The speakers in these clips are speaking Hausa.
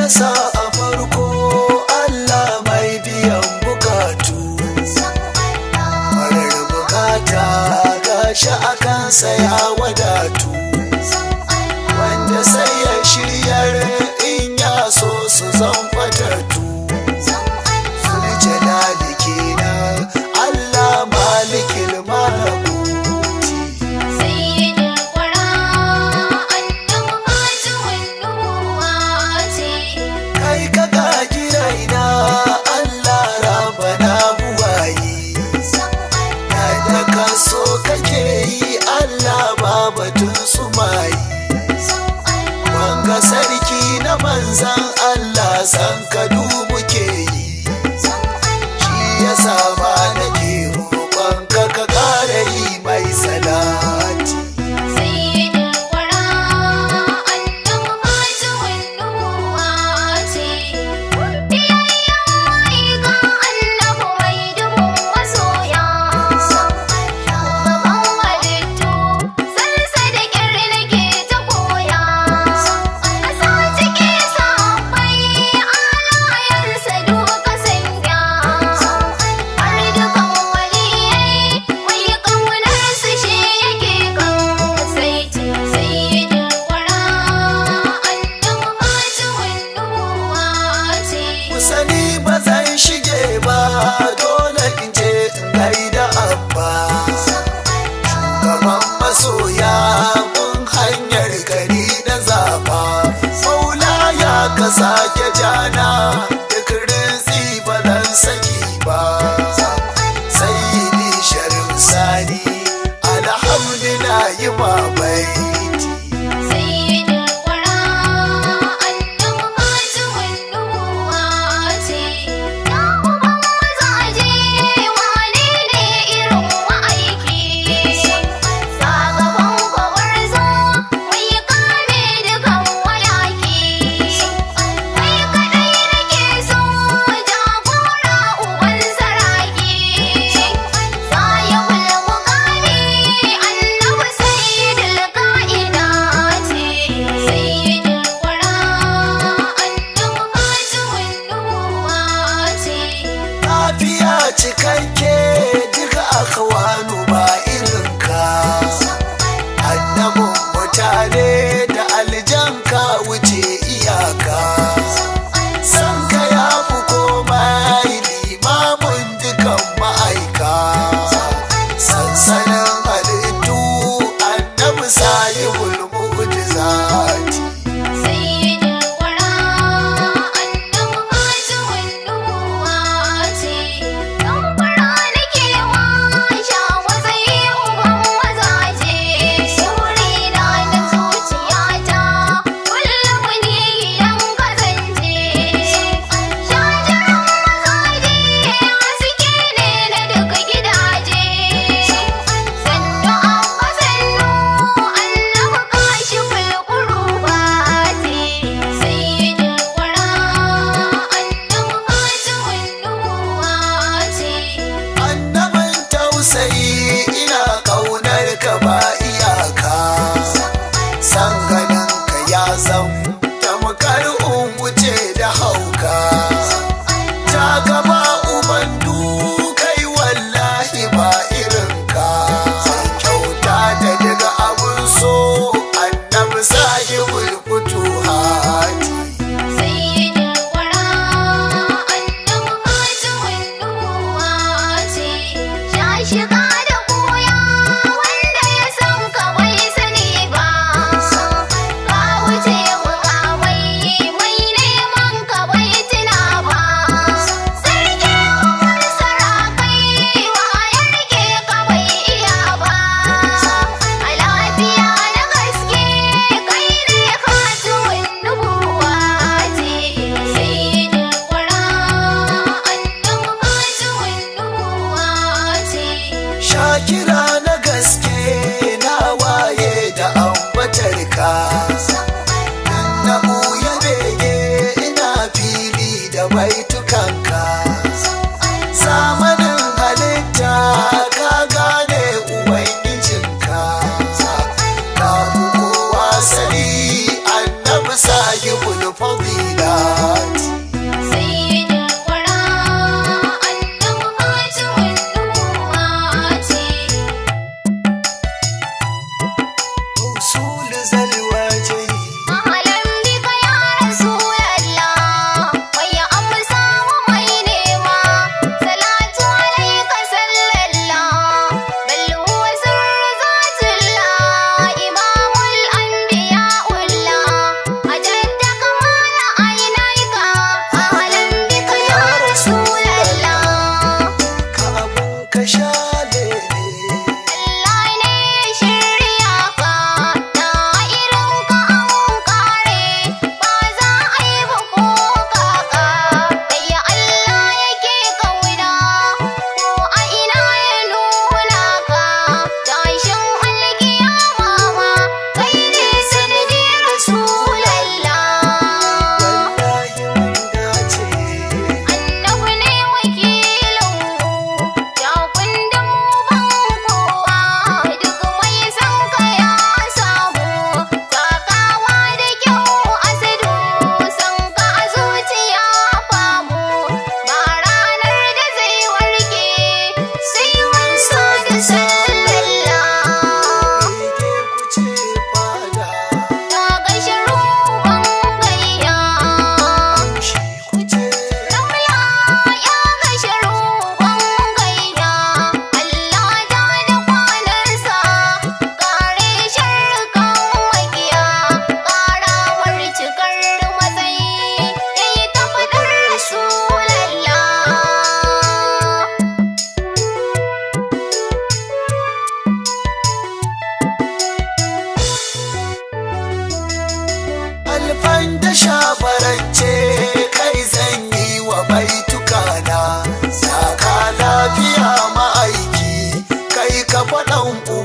sa a farko Allah mai biyan bukatu, marar bukata gashi a kansa ya wadatu, wanda sai ya shiryar in ya so su zan fatatu. Jalali kenan Allah malikil malakuti, sayyidul wara annahu khatimul nubuwati. kai ka gaji raina Allah rabana buwayi, yadda ka so kake yi Allah babatun sumayi, wanga sarki na manzan Allah san ka dubu ke yi, ya sama nake roƙon ka ka ƙara yi mai salati. sayyidul wara annahu khatimul nubuwati. biyayyen ma'aika annahu mai dubun masoya. shugaban halittu salsa da ƙyar nake ta koya. ƙasa ciki sahabbai alayensa duka sanya. har dukan waliyai mai ƙaunar su shi yake kan saiti. sayyidul wara annahu khatimul nubuwati. Sani ba zan shige ba dole in je in gaida abba, shugaban masoya mun hanyar gari na zaba, maula ya ka sake jana duk rinsi ba zan saki ba, sayyidi sharif sani alhamdulillah yi ma baiti. sayyidul wara annahu khatimul nubuwati. ya uban mazaje wane ne irin ma'aiki. sagaban gwarzo mai kame dukan mayaki. mai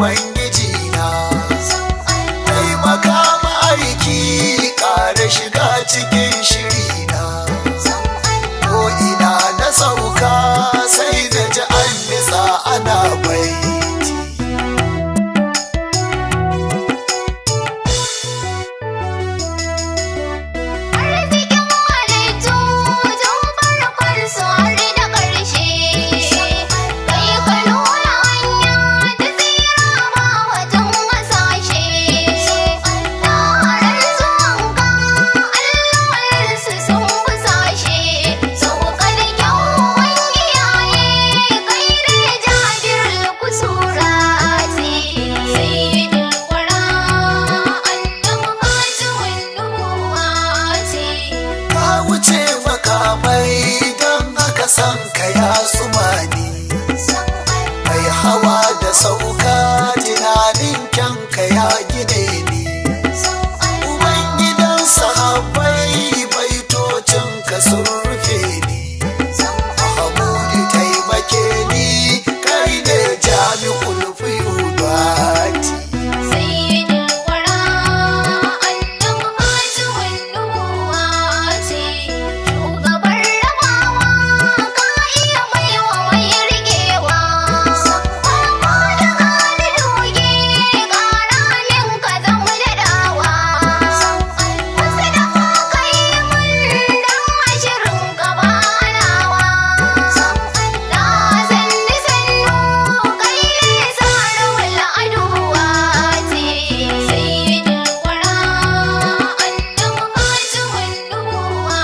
ubangiji na taimaka ma aiki ƙara shiga cikin shiri na ko ina na sauka sai da ji an nisa ana baiti arzikin halittu tun farkon su har da ƙarshe kai ka nuna hanya ta tsira ba wajen hasashe na harar zuwanka allolinsu sun fusashe sauka da kyawun iyaye kai ne jabir kusura ce sayyidul wara annabi katimun nubuwa ce ka wuce makamai don haka san ka ya tsumani mai hawa da sauka tunanin kyanka ya gine ni ubangidan sahabbai baitocinka sun rufe ni mahamudu taimake ni kai ne jami'ul fiyudati sayyidul wara annabi katimun nubuwa ce shugaban rabawa ka iya baiwa mai riƙewa farko da gane doge ƙara min ka zama daɗawa wasu da ma ka yi mun dan ashirin ka banawa na sanni sannu kai ne sarawar aduwa ce sayyidul wara annabi katimun nubuwa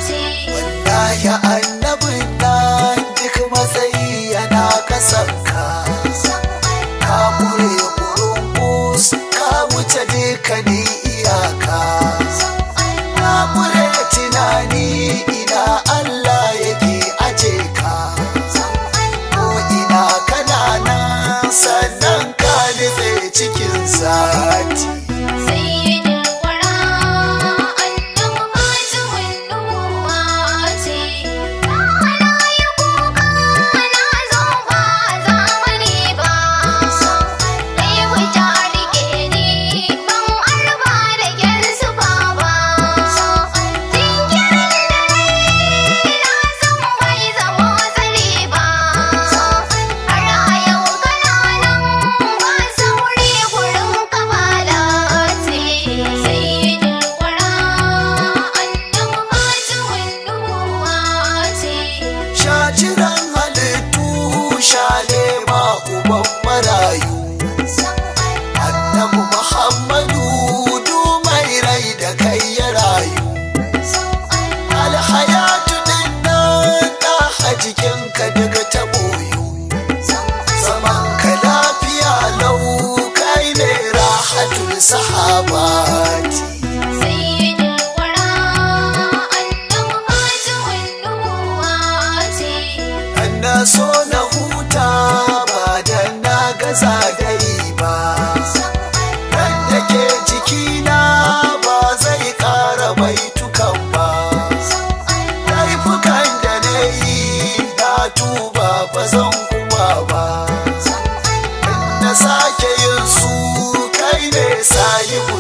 ce wallahi annabin nan duk matsayi yana kasanka ka mure kurungus ka wuce dukkanin iyaka ka mure tunani ina Allah yake aje ka ko ina kana nan sannan ka nutse cikin zati sayyidul wara annabi katimun nubuwa ce na yi kuka na zo ba zamani ba kai wuta rike ni ban arba da kyan sufa ba jinkirin da na san bai zama tsari ba har a yau kana nan ba sauri gurin kamala ce sayyidul wara annabi katimun nubuwa ce shaciran halittu shale ma uban marayu annabi muhammadu du mai rai da kai ya rayu alhayatu din nan da a jikinka daga ta boyu zaman ka lafiya lau kai ne rahatul sahabati sayyidul wara annabi katimun nubuwa ce na so na huta ba dan na gaza dai ba ran da ke jikina ba zai ƙara baitukan ba laifukan da na yi na tuba ba zan kuma ba in na sake yin su kai ne sahibu